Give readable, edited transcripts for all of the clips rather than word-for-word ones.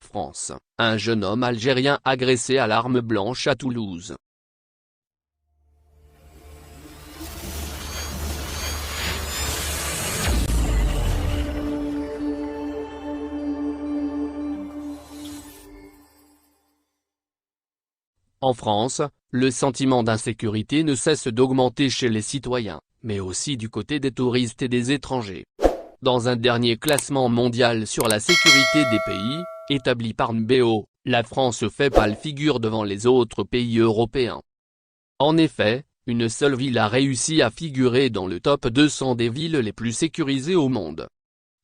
France, un jeune homme algérien agressé à l'arme blanche à Toulouse. En France, le sentiment d'insécurité ne cesse d'augmenter chez les citoyens, mais aussi du côté des touristes et des étrangers. Dans un dernier classement mondial sur la sécurité des pays, établi par NBO, la France fait pâle figure devant les autres pays européens. En effet, une seule ville a réussi à figurer dans le top 200 des villes les plus sécurisées au monde.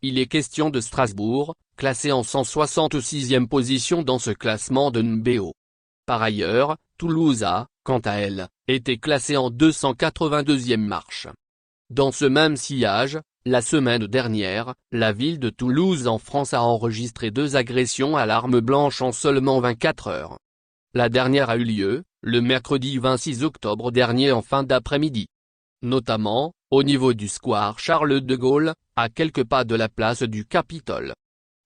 Il est question de Strasbourg, classée en 166e position dans ce classement de NBO. Par ailleurs, Toulouse a, quant à elle, été classée en 282e marche. Dans ce même sillage, la semaine dernière, la ville de Toulouse en France a enregistré 2 agressions à l'arme blanche en seulement 24 heures. La dernière a eu lieu, le mercredi 26 octobre dernier en fin d'après-midi. Notamment, au niveau du square Charles de Gaulle, à quelques pas de la place du Capitole.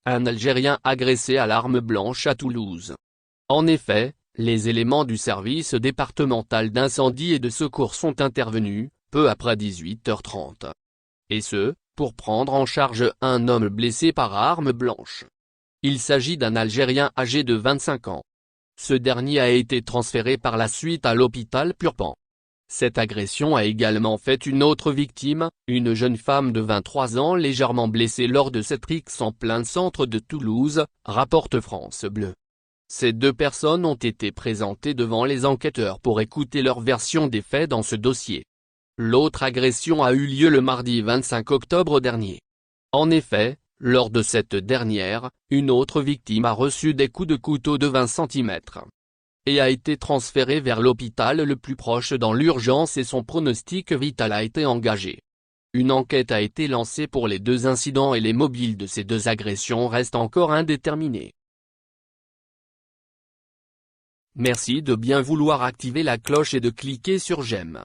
Un Algérien agressé à l'arme blanche à Toulouse. En effet, les éléments du service départemental d'incendie et de secours sont intervenus, peu après 18h30. Et ce, pour prendre en charge un homme blessé par arme blanche. Il s'agit d'un Algérien âgé de 25 ans. Ce dernier a été transféré par la suite à l'hôpital Purpan. Cette agression a également fait une autre victime, une jeune femme de 23 ans légèrement blessée lors de cette rixe en plein centre de Toulouse, rapporte France Bleu. Ces 2 personnes ont été présentées devant les enquêteurs pour écouter leur version des faits dans ce dossier. L'autre agression a eu lieu le mardi 25 octobre dernier. En effet, lors de cette dernière, une autre victime a reçu des coups de couteau de 20 cm. Et a été transférée vers l'hôpital le plus proche dans l'urgence et son pronostic vital a été engagé. Une enquête a été lancée pour les 2 incidents et les mobiles de ces 2 agressions restent encore indéterminés. Merci de bien vouloir activer la cloche et de cliquer sur j'aime.